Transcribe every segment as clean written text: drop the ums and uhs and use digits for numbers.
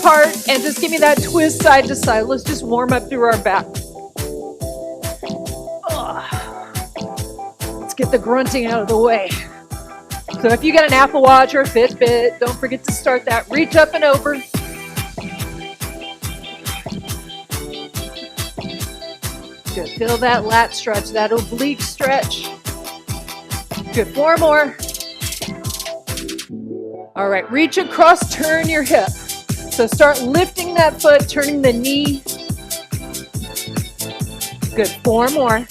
apart and just give me that twist side to side. Let's just warm up through our back. Let's get the grunting out of the way. So if you got an Apple Watch or a Fitbit, don't forget to start that. Reach up and over. Good. Feel that lat stretch, that oblique stretch. Good. 4 more. All right. Reach across, turn your hip. So start lifting that foot, turning the knee. Good. 4 more.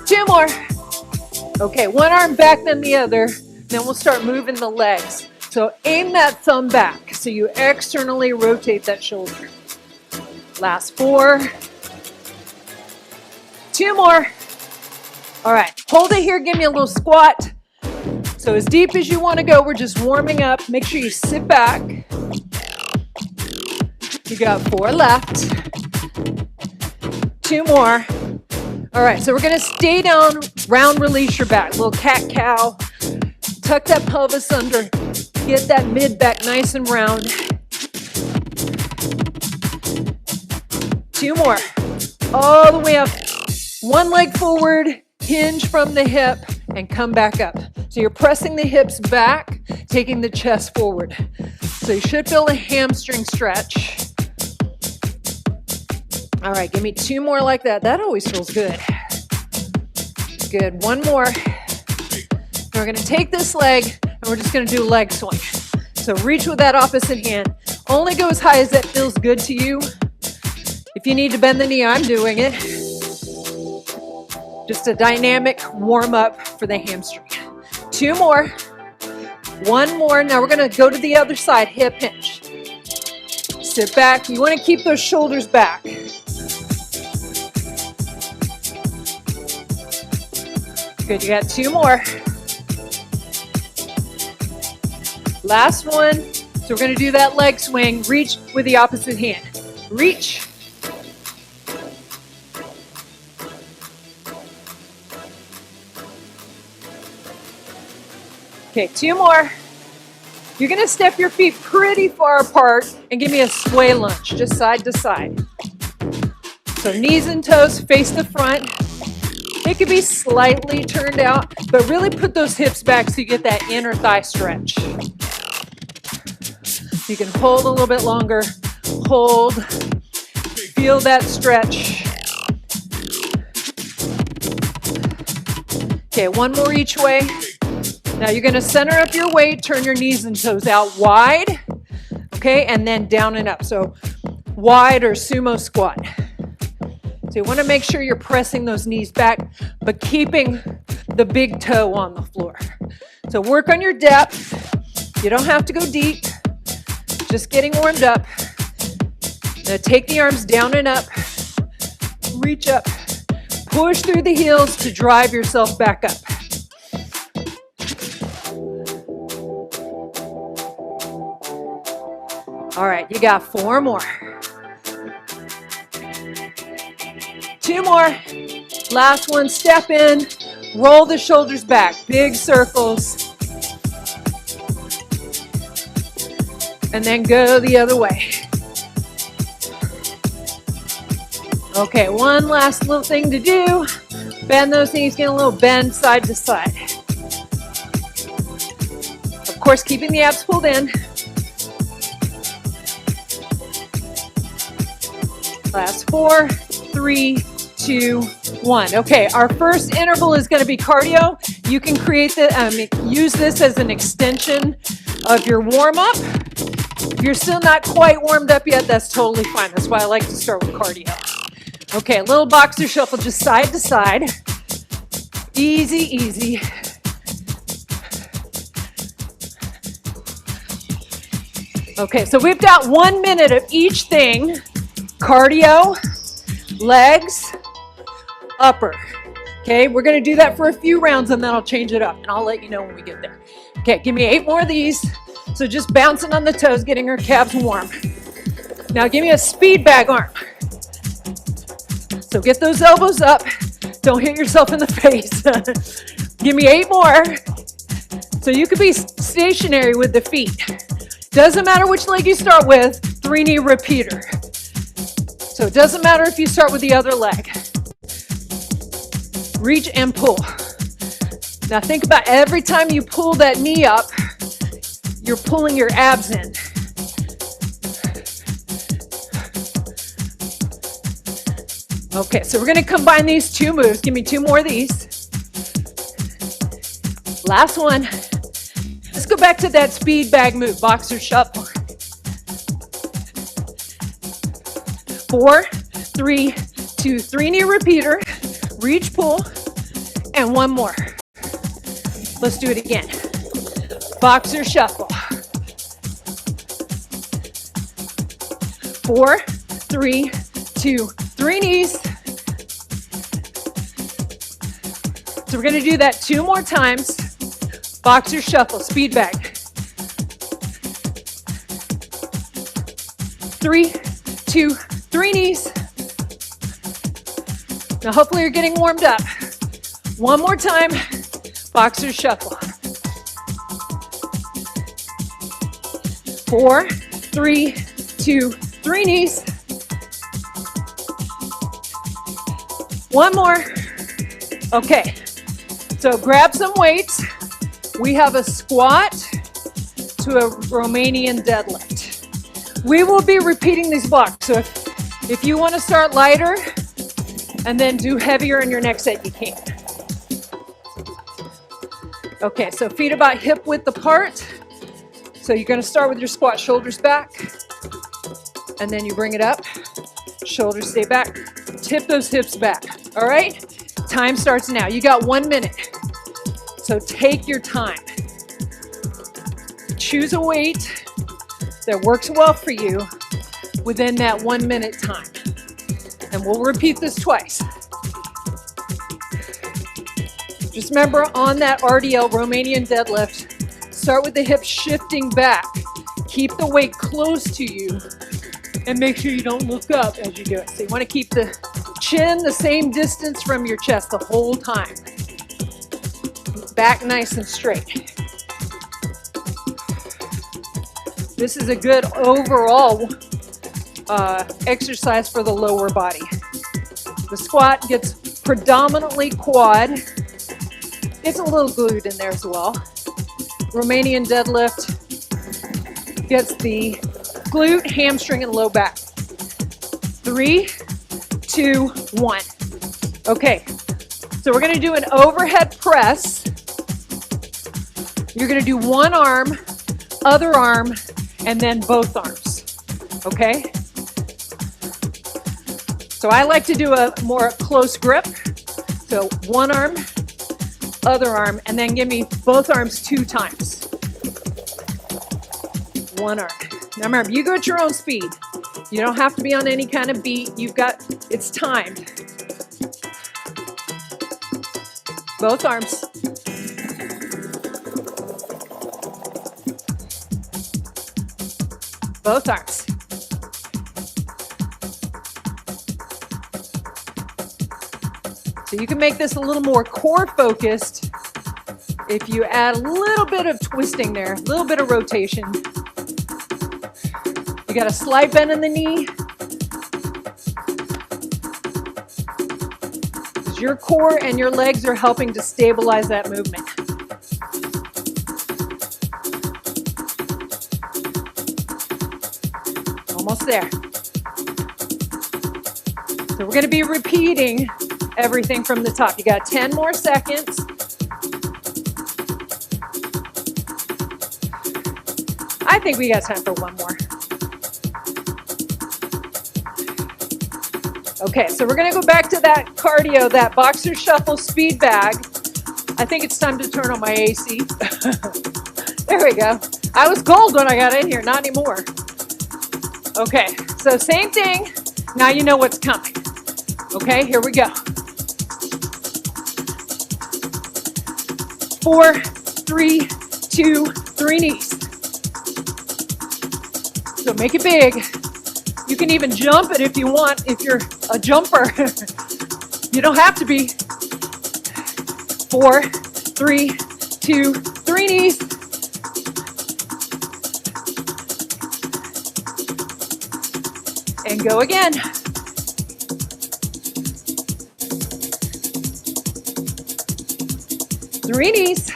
2 more. Okay, one arm back then the other. Then we'll start moving the legs. So aim that thumb back so you externally rotate that shoulder. Last 4. 2 more. All right, hold it here. Give me a little squat. So as deep as you want to go, we're just warming up. Make sure you sit back. You got 4 left. 2 more. All right, so we're going to stay down, round release your back. Little cat-cow. Tuck that pelvis under. Get that mid-back nice and round. 2 more. All the way up. 1 leg forward, hinge from the hip, and come back up. So you're pressing the hips back, taking the chest forward. So you should feel a hamstring stretch. All right, give me 2 more like that. That always feels good. Good, 1 more. And we're gonna take this leg and we're just gonna do leg swing. So reach with that opposite hand. Only go as high as that feels good to you. If you need to bend the knee, I'm doing it. Just a dynamic warm up for the hamstring. 2 more. 1 more. Now we're gonna go to the other side, hip hinge. Sit back. You wanna keep those shoulders back. Good, you got 2 more. Last one. So we're gonna do that leg swing. Reach with the opposite hand. Reach. Okay, 2 more. You're gonna step your feet pretty far apart and give me a sway lunge, just side to side. So knees and toes face the front. It could be slightly turned out, but really put those hips back so you get that inner thigh stretch. You can hold a little bit longer. Hold. Feel that stretch. Okay, 1 more each way. Now you're going to center up your weight, turn your knees and toes out wide, okay, and then down and up. So wide or sumo squat. So you want to make sure you're pressing those knees back, but keeping the big toe on the floor. So work on your depth. You don't have to go deep. Just getting warmed up. Now take the arms down and up. Reach up. Push through the heels to drive yourself back up. All right, you got 4 more. 2 more. Last one, step in, roll the shoulders back, big circles. And then go the other way. Okay, one last little thing to do. Bend those knees, get a little bend side to side. Of course, keeping the abs pulled in. Last 4, 3, 2, 1. Okay, our first interval is going to be cardio. You can use this as an extension of your warm-up. If you're still not quite warmed up yet, that's totally fine. That's why I like to start with cardio. Okay, a little boxer shuffle, just side to side. Easy, easy. Okay, so we've got 1 minute of each thing. Cardio, legs, upper. Okay, we're gonna do that for a few rounds and then I'll change it up and I'll let you know when we get there. Okay, give me 8 more of these. So just bouncing on the toes, getting our calves warm. Now give me a speed bag arm. So get those elbows up. Don't hit yourself in the face. Give me 8 more. So you could be stationary with the feet. Doesn't matter which leg you start with, 3-knee repeater. So it doesn't matter if you start with the other leg. Reach and pull. Now think about every time you pull that knee up, you're pulling your abs in. Okay, so we're going to combine these two moves. Give me 2 more of these. Last one. Let's go back to that speed bag move, boxer shuffle. 4, 3, 2, 3-knee repeater. Reach, pull, and 1 more. Let's do it again. Boxer shuffle. 4, 3, 2, 3 knees. So we're going to do that 2 more times. Boxer shuffle, speed bag. 3, 2, 3 knees. Now hopefully you're getting warmed up. 1 more time, boxer shuffle. 4, 3, 2, 3 knees. 1 more. Okay, so grab some weights. We have a squat to a Romanian deadlift. We will be repeating these blocks. So if you want to start lighter and then do heavier in your next set, you can. Okay, so feet about hip width apart. So you're going to start with your squat, shoulders back, and then you bring it up, shoulders stay back, tip those hips back. All right, time starts now. You got 1 minute, so take your time. Choose a weight that works well for you within that 1 minute time, and we'll repeat this twice. Just remember, on that RDL, Romanian deadlift, start with the hips shifting back. Keep the weight close to you and make sure you don't look up as you do it. So you want to keep the chin the same distance from your chest the whole time. Back nice and straight. This is a good overall exercise for the lower body. The squat gets predominantly quad. It's a little glute in there as well. Romanian deadlift gets the glute, hamstring, and low back. 3, 2, 1. Okay, so we're going to do an overhead press. You're going to do one arm, other arm, and then both arms. Okay? So I like to do a more close grip. So one arm, other arm, and then give me both arms 2 times. One arm. Now remember, you go at your own speed. You don't have to be on any kind of beat. It's timed. Both arms. Both arms. So you can make this a little more core focused if you add a little bit of twisting there, a little bit of rotation. You got a slight bend in the knee. Your core and your legs are helping to stabilize that movement. Almost there. So we're going to be repeating everything from the top. You got 10 more seconds. I think we got time for one more. Okay, so we're going to go back to that cardio, that boxer shuffle speed bag. I think it's time to turn on my AC. There we go. I was cold when I got in here, not anymore. Okay, so same thing. Now you know what's coming. Okay, here we go. 4, 3, 2, 3 knees. So make it big. You can even jump it if you want, if you're a jumper. You don't have to be. 4, 3, 2, 3 knees. And go again. Three knees.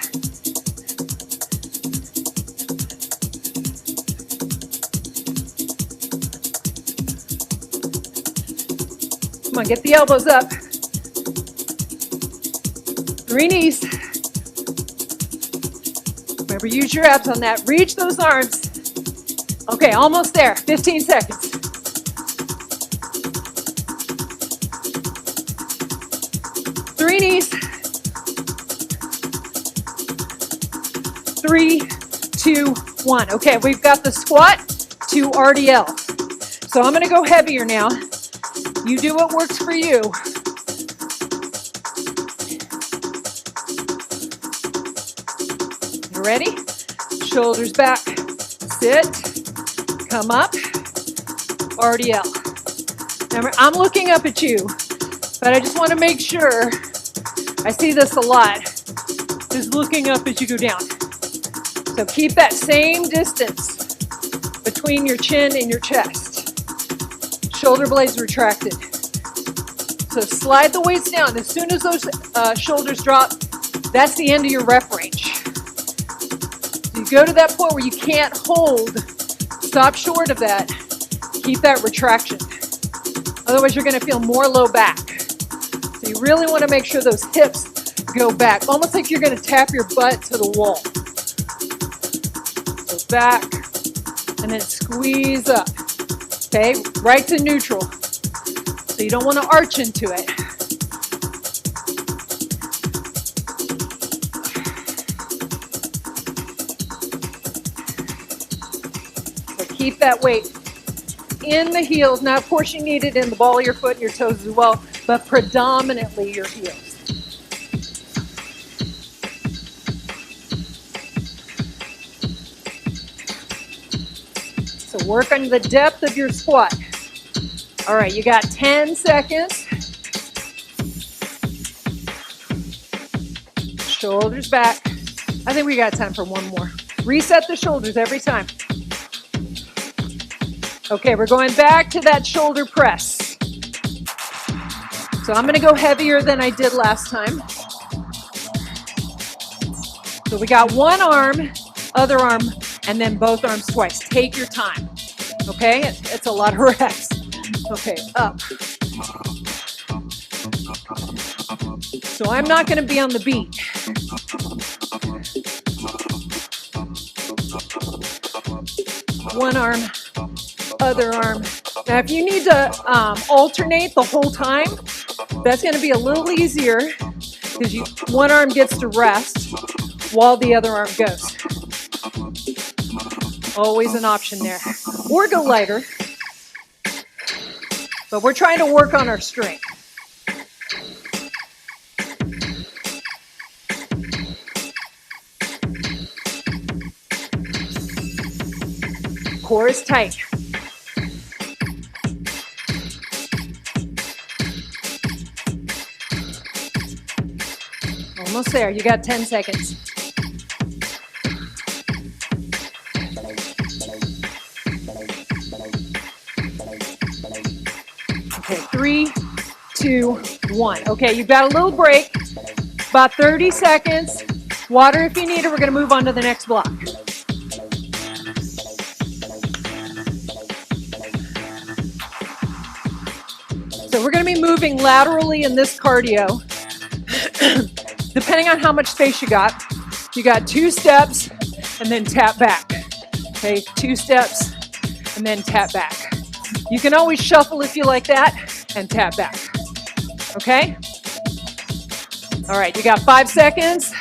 Come on, get the elbows up. Three knees. Remember, use your abs on that. Reach those arms. Okay, almost there. 15 seconds. Three knees. 3, 2, 1. Okay, we've got the squat to RDL. So I'm going to go heavier now. You do what works for you. You ready? Shoulders back. Sit. Come up. RDL. Remember, I'm looking up at you, but I just want to make sure. I see this a lot. Just looking up as you go down. So keep that same distance between your chin and your chest. Shoulder blades retracted. So slide the weights down. As soon as those shoulders drop, that's the end of your rep range. So you go to that point where you can't hold. Stop short of that. Keep that retraction. Otherwise, you're going to feel more low back. So you really want to make sure those hips go back, almost like you're going to tap your butt to the wall. So back, and then squeeze up. Okay, right to neutral. So you don't want to arch into it. So keep that weight in the heels. Now, of course, you need it in the ball of your foot and your toes as well, but predominantly your heels. So work on the depth of your squat. All right, you got 10 seconds. Shoulders back. I think we got time for one more. Reset the shoulders every time. Okay, we're going back to that shoulder press. So I'm gonna go heavier than I did last time. So we got one arm, other arm, and then both arms twice. Take your time, okay? It's a lot of reps. Okay, up. So I'm not gonna be on the beat. One arm, other arm. Now, if you need to alternate the whole time, that's going to be a little easier because one arm gets to rest while the other arm goes. Always an option there. Or go lighter. But we're trying to work on our strength. Core is tight. Almost there. You got 10 seconds. Okay, 3, 2, 1. Okay, you've got a little break. About 30 seconds. Water if you need it. We're going to move on to the next block. So we're going to be moving laterally in this cardio. Depending on how much space you got 2 steps and then tap back. Okay, 2 steps and then tap back. You can always shuffle if you like that and tap back. Okay? All right, you got 5 seconds.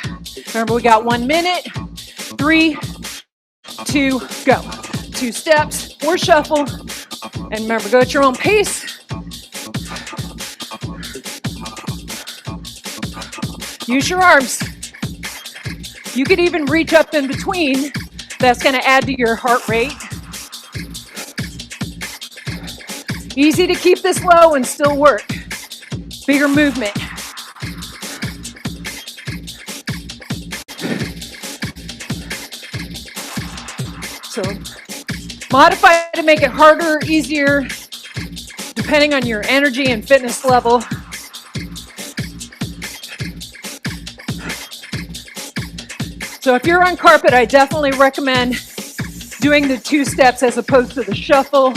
Remember, we got 1 minute. 3, 2, go. 2 steps or shuffle. And remember, go at your own pace. Use your arms. You could even reach up in between. That's going to add to your heart rate. Easy to keep this low and still work. Bigger movement. So modify to make it harder or easier depending on your energy and fitness level. So if you're on carpet, I definitely recommend doing the 2 steps as opposed to the shuffle.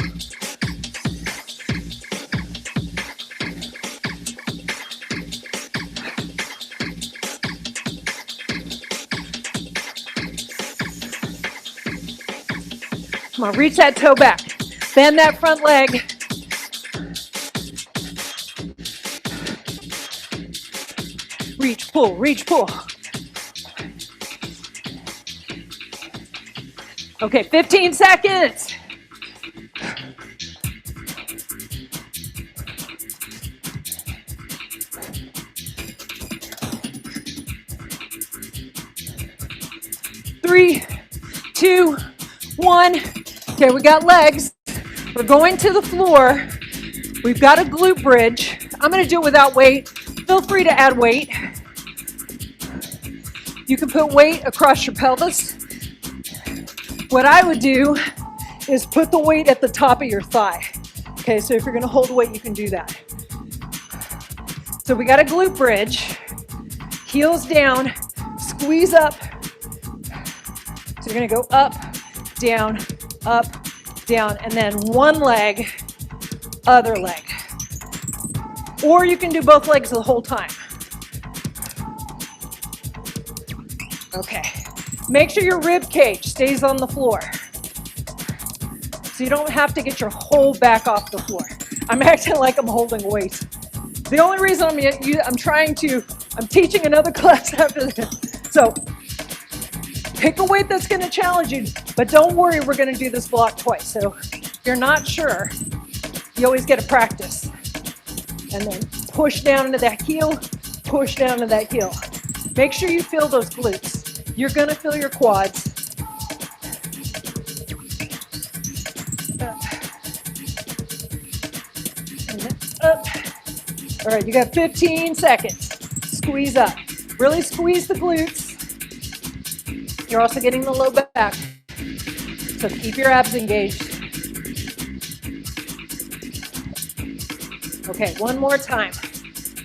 Come on, reach that toe back. Bend that front leg. Reach, pull, reach, pull. Okay, 15 seconds. Three, 2, 1. Okay, we got legs. We're going to the floor. We've got a glute bridge. I'm going to do it without weight. Feel free to add weight. You can put weight across your pelvis. What I would do is put the weight at the top of your thigh. Okay, so if you're going to hold weight, you can do that. So we got a glute bridge. Heels down, squeeze up. So you're going to go up, down, and then one leg, other leg. Or you can do both legs the whole time. Okay. Make sure your rib cage stays on the floor. So you don't have to get your whole back off the floor. I'm acting like I'm holding weight. The only reason I'm teaching another class after this. So pick a weight that's going to challenge you, but don't worry, we're going to do this block twice. So if you're not sure, you always get to practice. And then push down into that heel, push down into that heel. Make sure you feel those glutes. You're going to feel your quads. Up. And then up. All right, you got 15 seconds. Squeeze up. Really squeeze the glutes. You're also getting the low back. So keep your abs engaged. Okay, one more time.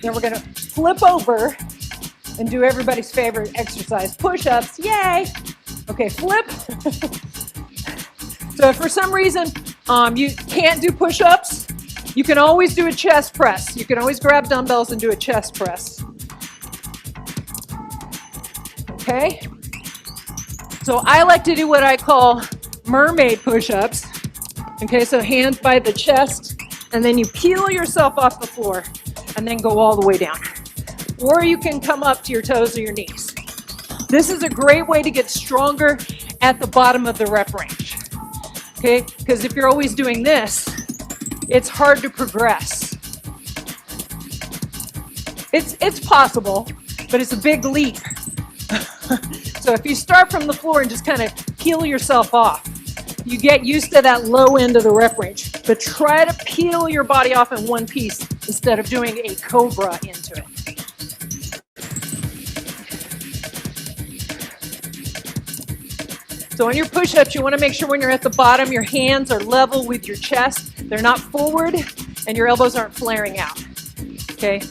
Then we're going to flip over and do everybody's favorite exercise, push-ups. Yay! Okay, flip. So if for some reason you can't do push-ups, you can always do a chest press. You can always grab dumbbells and do a chest press. Okay? So I like to do what I call mermaid push-ups. Okay, so hands by the chest, and then you peel yourself off the floor and then go all the way down. Or you can come up to your toes or your knees. This is a great way to get stronger at the bottom of the rep range. Okay? Because if you're always doing this, it's hard to progress. It's possible, but it's a big leap. So if you start from the floor and just kind of peel yourself off, you get used to that low end of the rep range. But try to peel your body off in one piece instead of doing a cobra into it. So on your push-ups, you want to make sure when you're at the bottom, your hands are level with your chest. They're not forward, and your elbows aren't flaring out. Okay?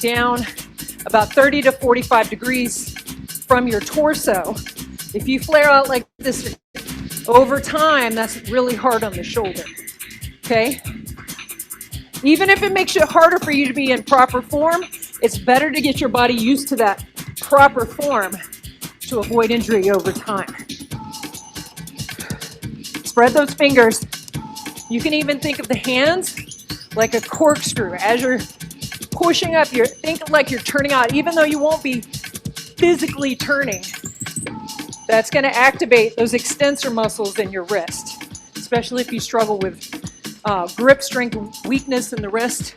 Down about 30 to 45 degrees from your torso. If you flare out like this over time, that's really hard on the shoulder. Okay? Even if it makes it harder for you to be in proper form, it's better to get your body used to that proper form to avoid injury over time. Spread those fingers. You can even think of the hands like a corkscrew. As you're pushing up, think like you're turning out, even though you won't be physically turning. That's going to activate those extensor muscles in your wrist, especially if you struggle with grip strength weakness in the wrist.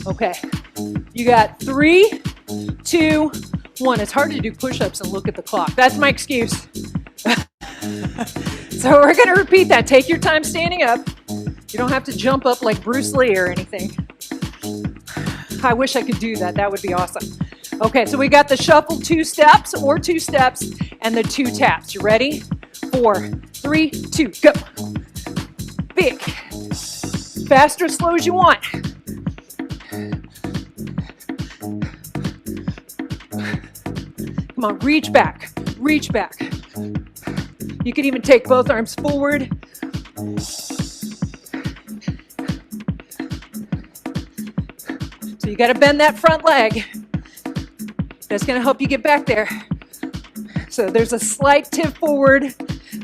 Okay, you got 3, 2, 1. It's hard to do push-ups and look at the clock. That's my excuse. So we're going to repeat that. Take your time standing up. You don't have to jump up like Bruce Lee or anything. I wish I could do that. That would be awesome. Okay, so we got the shuffle 2 steps, and the 2 taps. You ready? 4, 3, 2, go. Big. Fast or slow as you want. Come on, reach back, reach back. You can even take both arms forward. So you got to bend that front leg. That's going to help you get back there. So there's a slight tip forward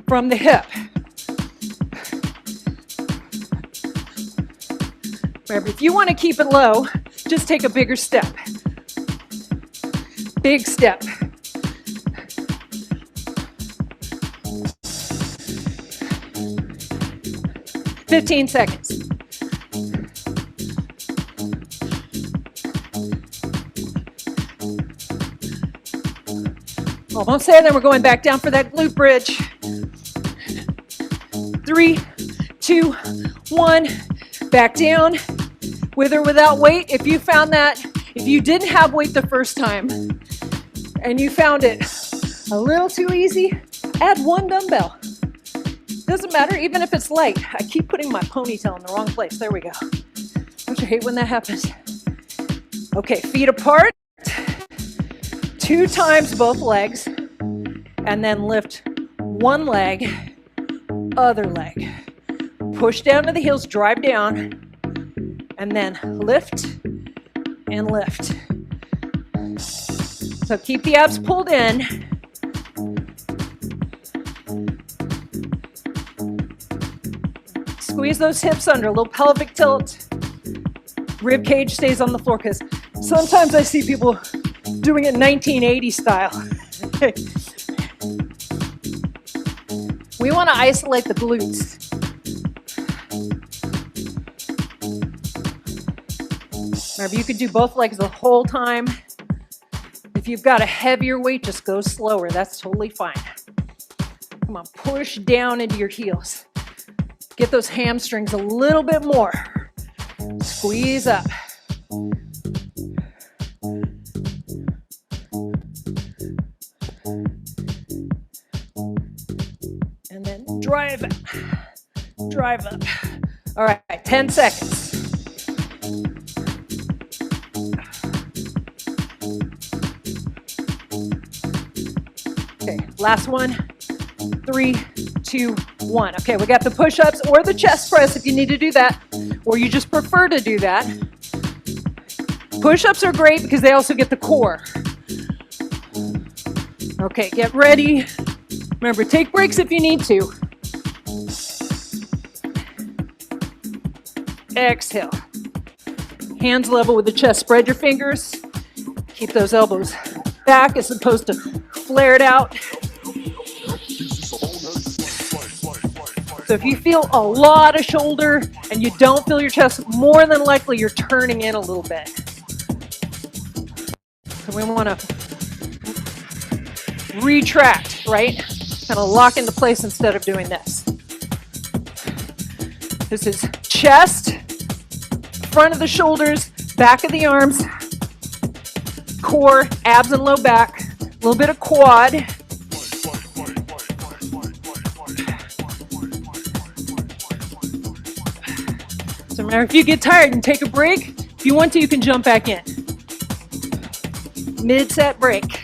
from the hip. Remember, if you want to keep it low, just take a bigger step. Big step. "15 seconds. Almost there, then we're going back down for that glute bridge. 3, 2, 1. Back down, with or without weight. If you found that, if you didn't have weight the first time, and you found it a little too easy, add 1 dumbbell. Doesn't matter, even if it's light. I keep putting my ponytail in the wrong place. There we go. Don't you hate when that happens? Okay, feet apart. 2 times both legs. And then lift 1 leg, other leg. Push down to the heels, drive down. And then lift and lift. So keep the abs pulled in. Squeeze those hips under, a little pelvic tilt. Rib cage stays on the floor, because sometimes I see people doing it 1980 style. We want to isolate the glutes. Remember, you could do both legs the whole time. If you've got a heavier weight, just go slower. That's totally fine. Come on, push down into your heels. Get those hamstrings a little bit more. Squeeze up. And then drive up. Drive up. All right, 10 seconds. Okay, last one. 3, 2, 1. Okay, we got the push-ups or the chest press if you need to do that, or you just prefer to do that. Push-ups are great because they also get the core. Okay, get ready. Remember, take breaks if you need to. Exhale. Hands level with the chest. Spread your fingers. Keep those elbows back as opposed to flared out. So if you feel a lot of shoulder and you don't feel your chest, more than likely you're turning in a little bit. So we want to retract, right? Kind of lock into place instead of doing this. This is chest, front of the shoulders, back of the arms, core, abs and low back, a little bit of quad. So remember, if you get tired and take a break, if you want to, you can jump back in. Mid-set break.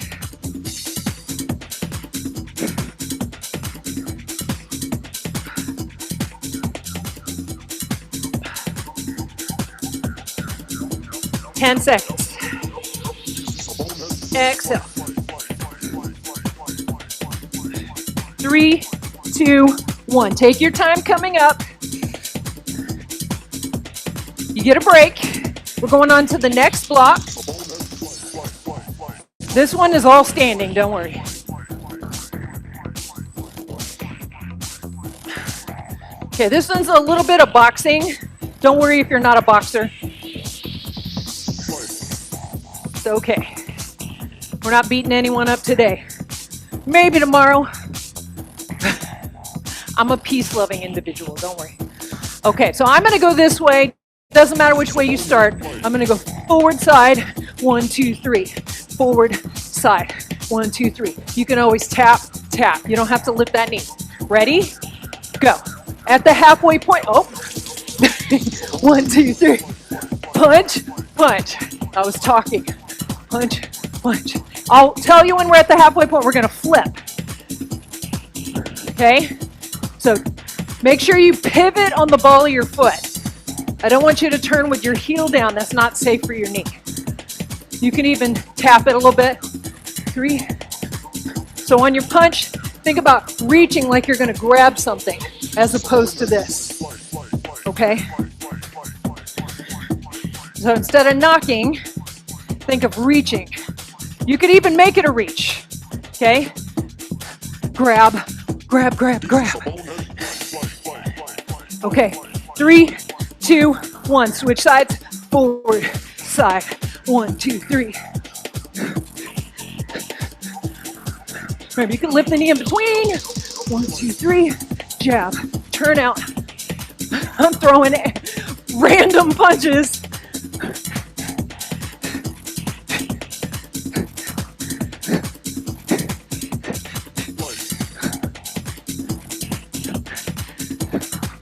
Ten seconds. Exhale. 3, 2, 1. Take your time coming up. You get a break. We're going on to the next block. This one is all standing, don't worry. Okay, this one's a little bit of boxing. Don't worry if you're not a boxer. It's okay. We're not beating anyone up today. Maybe tomorrow. I'm a peace-loving individual, don't worry. Okay, so I'm gonna go this way. Doesn't matter which way you start. I'm gonna go forward side, 1, 2, 3. Forward side, 1, 2, 3. You can always tap, tap. You don't have to lift that knee. Ready? Go. At the halfway point, oh. 1, 2, 3. Punch, punch. I was talking. Punch, punch. I'll tell you when we're at the halfway point, we're gonna flip. Okay? So make sure you pivot on the ball of your foot. I don't want you to turn with your heel down. That's not safe for your knee. You can even tap it a little bit. 3. So on your punch, think about reaching like you're gonna grab something as opposed to this. Okay? So instead of knocking, think of reaching. You could even make it a reach. Okay? Grab, grab, grab, grab. Okay, 3, 2, 1. Switch sides, forward, side. 1, 2, 3. Remember, you can lift the knee in between. 1, 2, 3. Jab, turn out. I'm throwing random punches.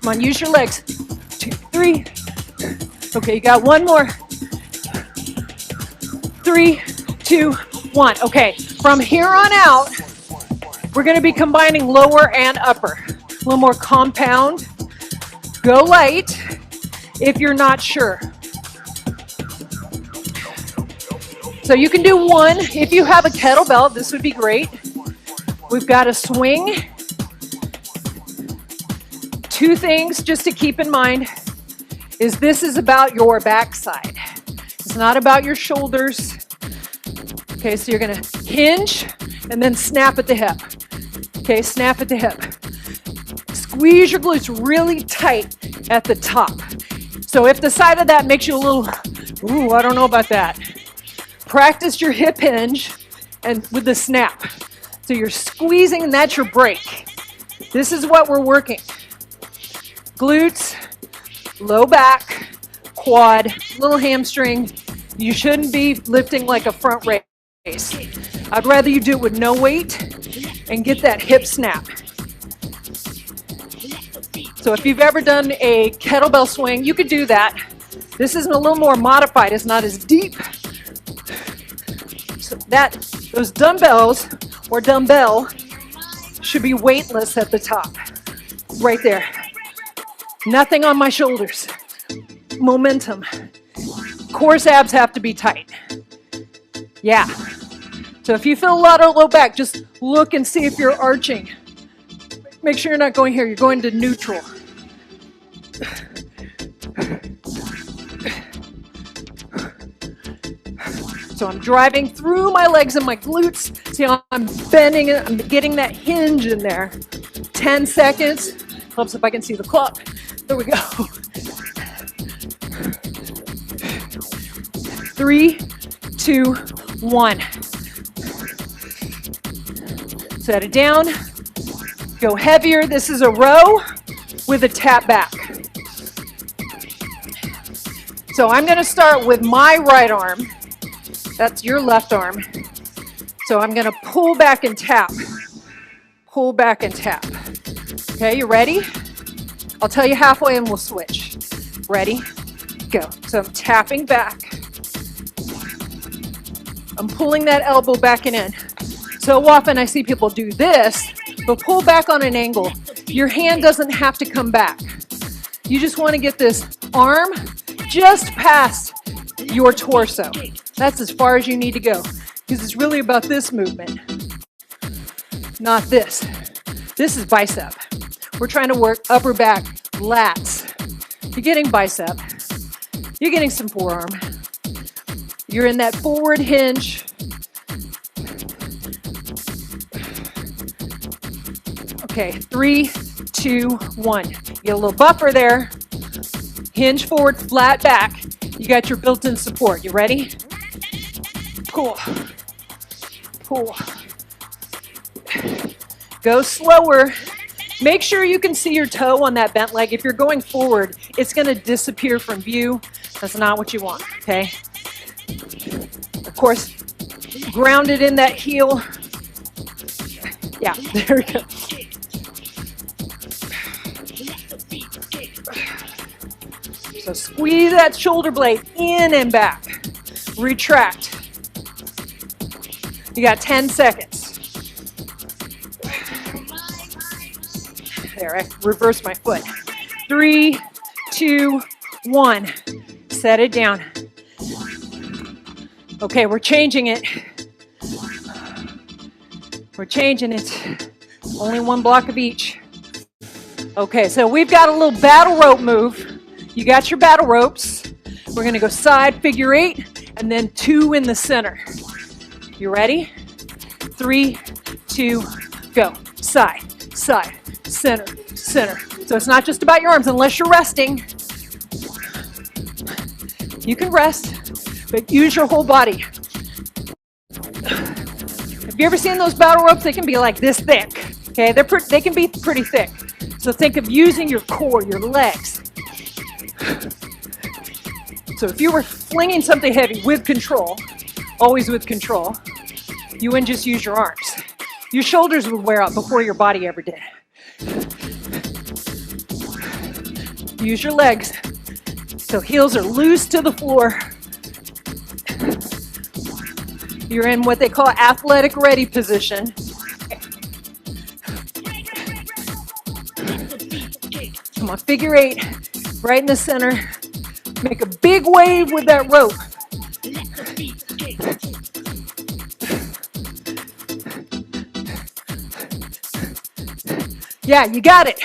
Come on, use your legs. 2, 3. Okay, you got one more. 3, 2, 1. Okay, from here on out, we're going to be combining lower and upper. A little more compound. Go light if you're not sure. So you can do 1. If you have a kettlebell, this would be great. We've got a swing. 2 things just to keep in mind is this is about your backside. It's not about your shoulders. Okay, so you're gonna hinge and then snap at the hip. Okay, snap at the hip. Squeeze your glutes really tight at the top. So if the side of that makes you a little, ooh, I don't know about that. Practice your hip hinge and with the snap. So you're squeezing and that's your break. This is what we're working. Glutes, low back, quad, little hamstring. You shouldn't be lifting like a front raise. I'd rather you do it with no weight and get that hip snap. So if you've ever done a kettlebell swing, you could do that. This is a little more modified. It's not as deep. So those dumbbells or dumbbell should be weightless at the top. Right there. Nothing on my shoulders. Momentum. Course abs have to be tight. Yeah. So if you feel a lot of low back, just look and see if you're arching. Make sure you're not going here. You're going to neutral. So I'm driving through my legs and my glutes. See how I'm bending it. I'm getting that hinge in there. 10 seconds. Helps if I can see the clock. There we go. 3, 2, 1. Set it down. Go heavier. This is a row with a tap back. So I'm going to start with my right arm. That's your left arm. So I'm going to pull back and tap. Pull back and tap. Okay, you ready? I'll tell you halfway and we'll switch. Ready? Go. So I'm tapping back. I'm pulling that elbow back and in. So often I see people do this, but pull back on an angle. Your hand doesn't have to come back. You just want to get this arm just past your torso. That's as far as you need to go, because it's really about this movement, not this. This is bicep. We're trying to work upper back, lats. You're getting bicep. You're getting some forearm. You're in that forward hinge. Okay, 3, 2, 1. Get a little buffer there. Hinge forward, flat back. You got your built-in support. You ready? Pull. Pull. Go slower. Make sure you can see your toe on that bent leg. If you're going forward, it's going to disappear from view. That's not what you want, okay? Of course, grounded in that heel. Yeah, there we go. So squeeze that shoulder blade in and back. Retract. You got 10 seconds. There, I reversed my foot. 3, 2, 1. Set it down. Okay, we're changing it. We're changing it. Only one block of each. Okay, so we've got a little battle rope move. You got your battle ropes. We're going to go side, figure 8, and then 2 in the center. You ready? 3, 2, go. Side, side, center, center. So it's not just about your arms unless you're resting. You can rest, but use your whole body. Have you ever seen those battle ropes? They can be like this thick. Okay, they can be pretty thick. So think of using your core, your legs. So if you were flinging something heavy with control, always with control, you wouldn't just use your arms. Your shoulders would wear out before your body ever did. Use your legs. So heels are loose to the floor. You're in what they call athletic ready position. Come on, figure 8, right in the center. Make a big wave with that rope. Yeah, you got it.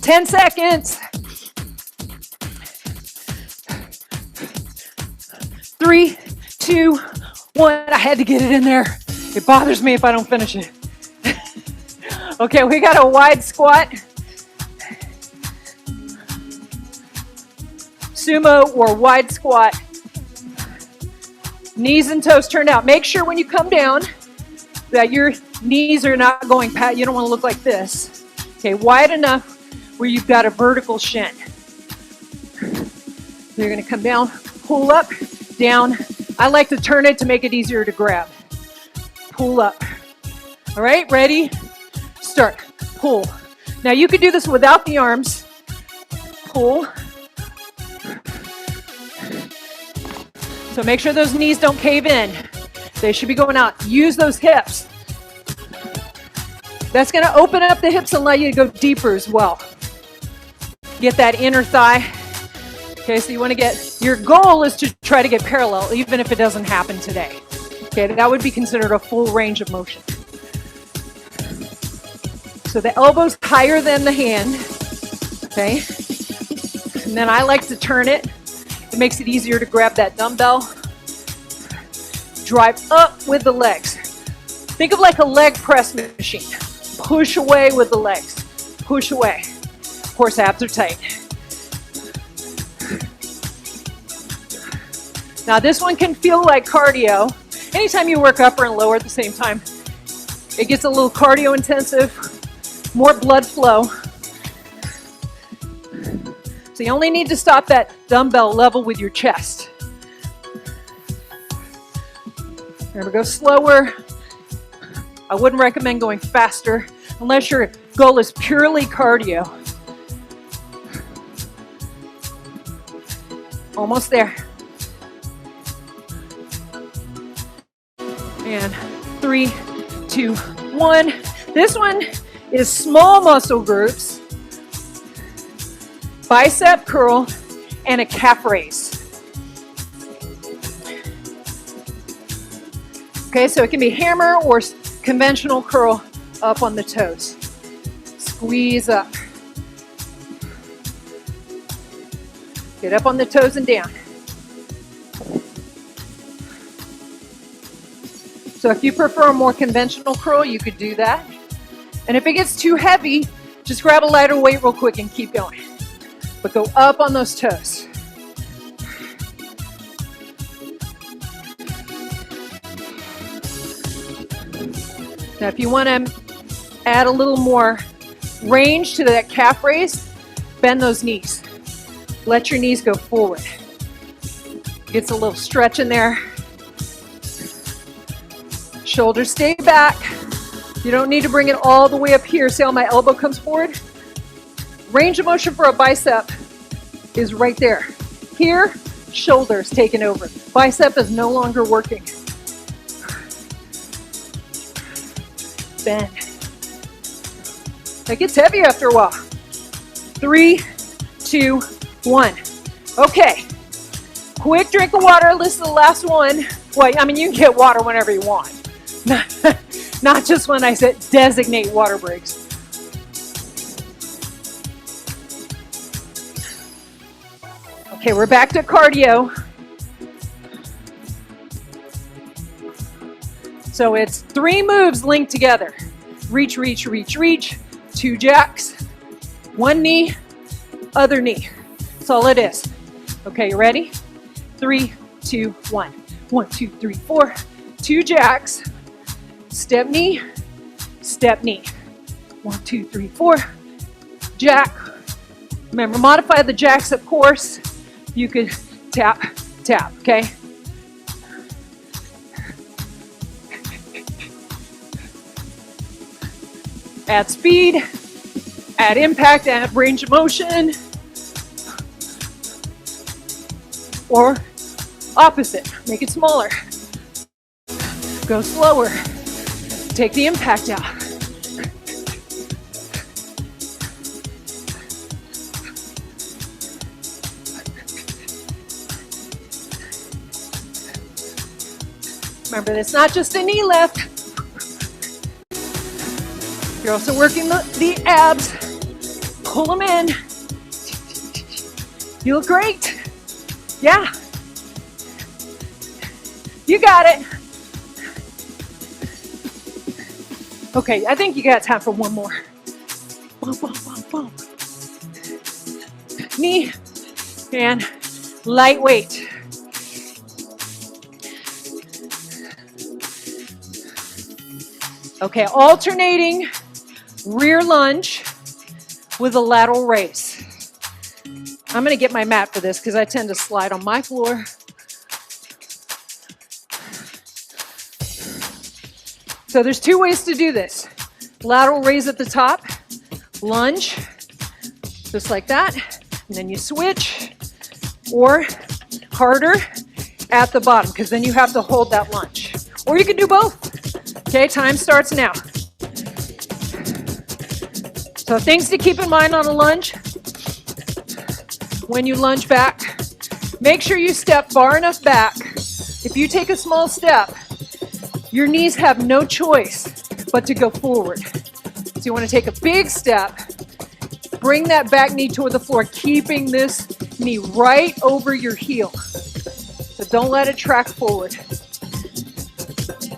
10 seconds. 3, 2, 1. I had to get it in there. It bothers me if I don't finish it. Okay, we got a wide squat. Sumo or wide squat. Knees and toes turned out. Make sure when you come down that your knees are not going past. You don't want to look like this. Okay, wide enough where you've got a vertical shin. You're going to come down, pull up, down. I like to turn it to make it easier to grab. Pull up. All right, ready? Start. Pull. Now you could do this without the arms. Pull. So make sure those knees don't cave in. They should be going out. Use those hips. That's going to open up the hips and allow you to go deeper as well. Get that inner thigh. Okay, so you want to get, your goal is to try to get parallel, even if it doesn't happen today. Okay, that would be considered a full range of motion. So the elbow's higher than the hand. Okay, and then I like to turn it. It makes it easier to grab that dumbbell. Drive up with the legs. Think of like a leg press machine. Push away with the legs. Push away. Horse abs are tight. Now this one can feel like cardio. Anytime you work upper and lower at the same time, it gets a little cardio intensive, more blood flow. So you only need to stop that dumbbell level with your chest. Remember, go slower. I wouldn't recommend going faster unless your goal is purely cardio. Almost there. And 3, 2, 1. This one is small muscle groups. Bicep curl, and a calf raise. Okay, so it can be hammer or conventional curl up on the toes. Squeeze up. Get up on the toes and down. So if you prefer a more conventional curl, you could do that. And if it gets too heavy, just grab a lighter weight real quick and keep going. But go up on those toes. Now if you want to add a little more range to that calf raise, bend those knees. Let your knees go forward. Gets a little stretch in there. Shoulders stay back. You don't need to bring it all the way up here. See how my elbow comes forward? Range of motion for a bicep is right there. Here, shoulders taking over. Bicep is no longer working. Bend. It gets heavy after a while. 3, 2, 1. Okay. Quick drink of water. This is the last one. Well, I mean, you can get water whenever you want. Not just when I said designate water breaks. Okay, we're back to cardio. So it's 3 moves linked together. Reach, reach, reach, reach. 2 jacks. 1 knee, other knee. That's all it is. Okay, you ready? 3, 2, 1. 1, 2, 3, 4. 2 jacks. Step knee, step knee. 1, 2, 3, 4. Jack. Remember, modify the jacks, of course. You could tap, tap, okay? Add speed, add impact, add range of motion. Or opposite, make it smaller. Go slower. Take the impact out. Remember, it's not just a knee lift. You're also working the abs. Pull them in. You look great. Yeah. You got it. Okay, I think you got time for one more. Boom, boom, boom, boom. Knee and lightweight. Okay, alternating rear lunge with a lateral raise. I'm going to get my mat for this because I tend to slide on my floor. So there's 2 ways to do this. Lateral raise at the top, lunge, just like that, and then you switch, or harder at the bottom because then you have to hold that lunge. Or you can do both. Okay, time starts now. So things to keep in mind on a lunge. When you lunge back, make sure you step far enough back. If you take a small step, your knees have no choice but to go forward. So you want to take a big step, bring that back knee toward the floor, keeping this knee right over your heel. So don't let it track forward.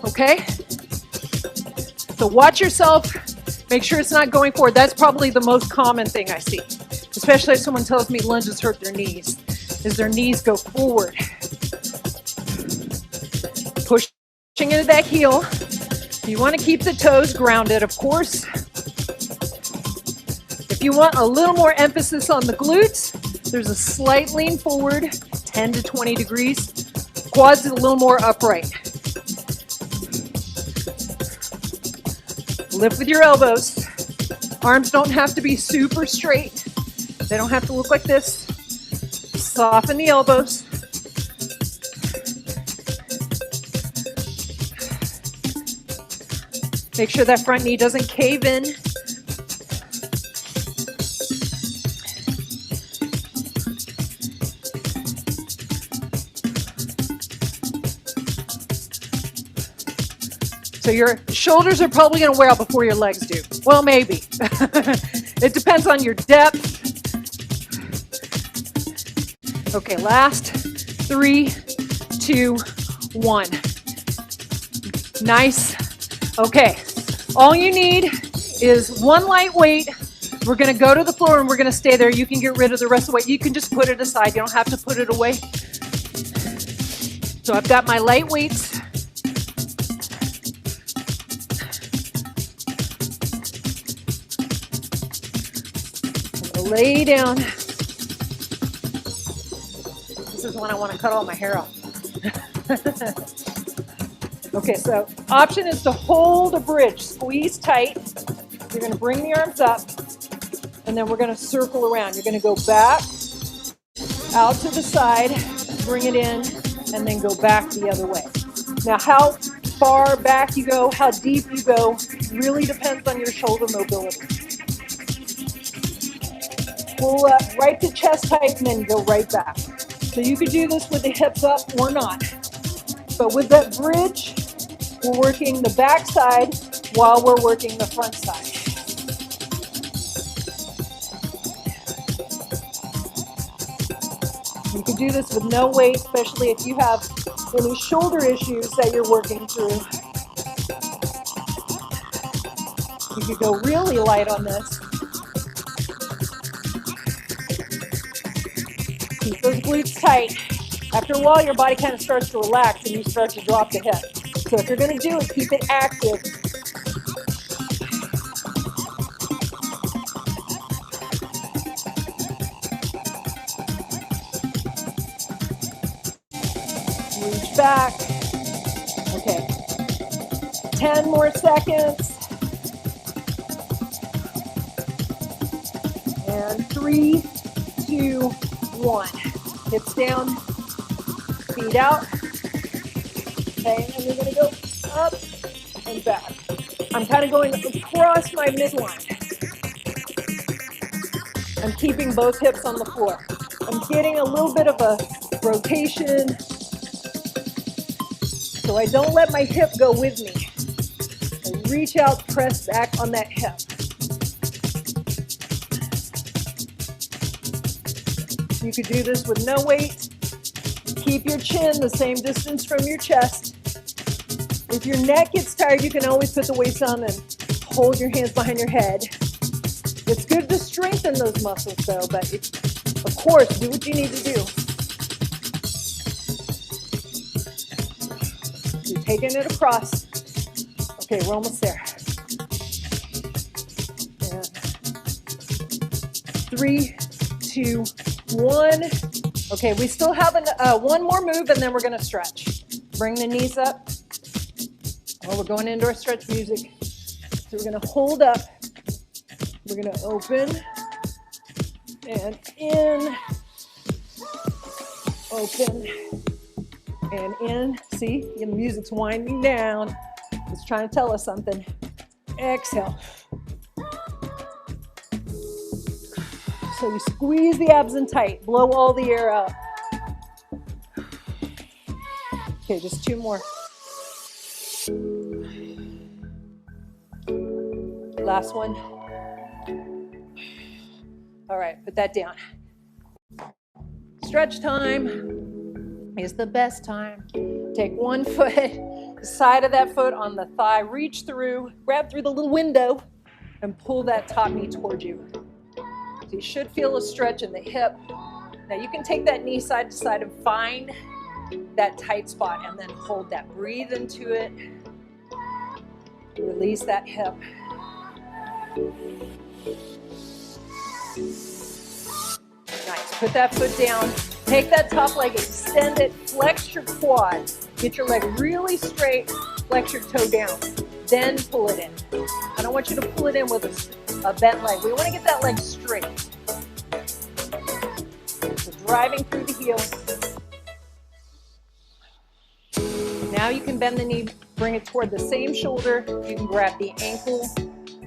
Okay? So watch yourself, make sure it's not going forward. That's probably the most common thing I see, especially if someone tells me lunges hurt their knees, is their knees go forward. Pushing into that heel. You want to keep the toes grounded, of course. If you want a little more emphasis on the glutes, there's a slight lean forward, 10 to 20 degrees. Quads is a little more upright. Lift with your elbows. Arms don't have to be super straight. They don't have to look like this. Soften the elbows. Make sure that front knee doesn't cave in. So your shoulders are probably going to wear out before your legs do. Well, maybe. It depends on your depth. Okay, last 3, 2, 1. Nice. Okay, all you need is 1 light weight. We're going to go to the floor and we're going to stay there. You can get rid of the rest of the weight. You can just put it aside. You don't have to put it away. So I've got my light weights. Lay down. This is when I want to cut all my hair off. Okay, so option is to hold a bridge. Squeeze tight. You're going to bring the arms up, and then we're going to circle around. You're going to go back out to the side, bring it in, and then go back the other way. Now, how far back you go, how deep you go, really depends on your shoulder mobility. Pull up right to chest height and then go right back. So you could do this with the hips up or not. But with that bridge, we're working the back side while we're working the front side. You could do this with no weight, especially if you have any shoulder issues that you're working through. You could go really light on this. Keep those glutes tight. After a while, your body kind of starts to relax and you start to drop the hip. So if you're going to do it, keep it active. Reach back. Okay. 10 more seconds. And 3, 2, 1. Hips down, feet out. Okay, and we're going to go up and back. I'm kind of going across my midline. I'm keeping both hips on the floor. I'm getting a little bit of a rotation so I don't let my hip go with me. I reach out, press back on that hip. You could do this with no weight. Keep your chin the same distance from your chest. If your neck gets tired, you can always put the weights on and hold your hands behind your head. It's good to strengthen those muscles though, but of course, do what you need to do. You're taking it across. Okay, we're almost there. And 3, 2, 1. Okay, we still have one more move and then we're going to stretch. Bring the knees up. Oh, we're going into our stretch music. So we're going to hold up. We're going to open and in. Open and in. See, the music's winding down. It's trying to tell us something. Exhale. So you squeeze the abs in tight, blow all the air out. Okay, just 2 more. Last one. All right, put that down. Stretch time is the best time. Take one foot, the side of that foot on the thigh, reach through, grab through the little window, and pull that top knee towards you. So you should feel a stretch in the hip. Now you can take that knee side to side and find that tight spot and then hold that. Breathe into it. Release that hip. Nice. Put that foot down. Take that top leg, extend it, flex your quad. Get your leg really straight, flex your toe down. Then pull it in. I don't want you to pull it in with a bent leg. We want to get that leg straight. So driving through the heel. Now you can bend the knee, bring it toward the same shoulder. You can grab the ankle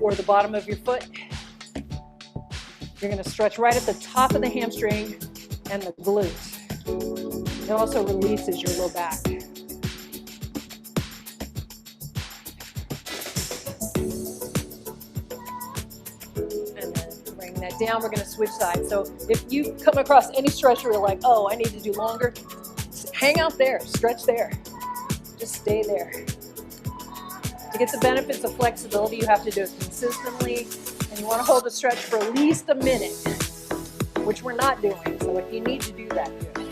or the bottom of your foot. You're going to stretch right at the top of the hamstring and the glutes. It also releases your low back. That down, we're going to switch sides. So if you come across any stretch where you're like, oh, I need to do longer, hang out there, stretch there. Just stay there. To get the benefits of flexibility, you have to do it consistently, and you want to hold the stretch for at least a minute, which we're not doing. So if you need to do that, do it.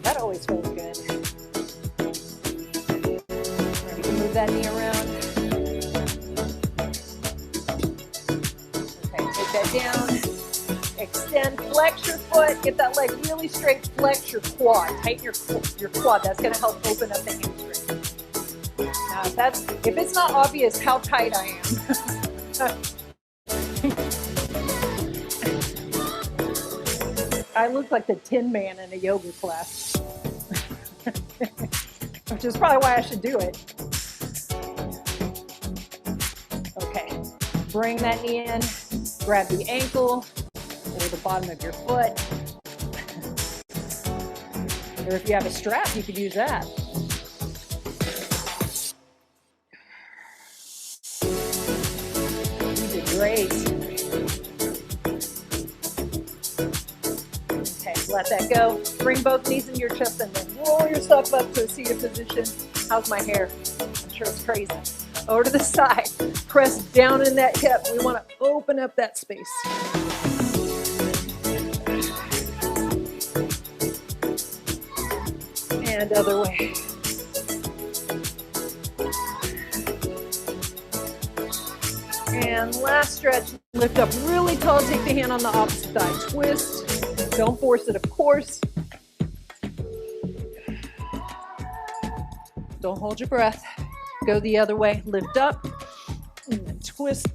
That always feels good. And you can move that knee around. That down, extend, flex your foot, get that leg really straight, flex your quad, tighten your quad. That's going to help open up the hamstring. Now, if it's not obvious how tight I am, I look like the Tin Man in a yoga class, which is probably why I should do it. Okay, bring that knee in, grab the ankle or the bottom of your foot. Or if you have a strap, you could use that. You did great. Okay, let that go. Bring both knees into your chest and then roll yourself up to a seated position. How's my hair? I'm sure it's crazy. Over to the side. Press down in that hip. We want to open up that space. And other way. And last stretch, lift up really tall, take the hand on the opposite thigh, twist. Don't force it, of course. Don't hold your breath. Go the other way, lift up, and then twist.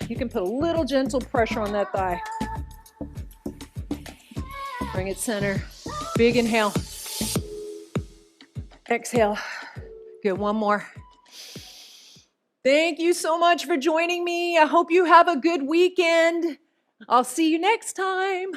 You can put a little gentle pressure on that thigh. Bring it center. Big inhale. Exhale. Good, one more. Thank you so much for joining me. I hope you have a good weekend. I'll see you next time.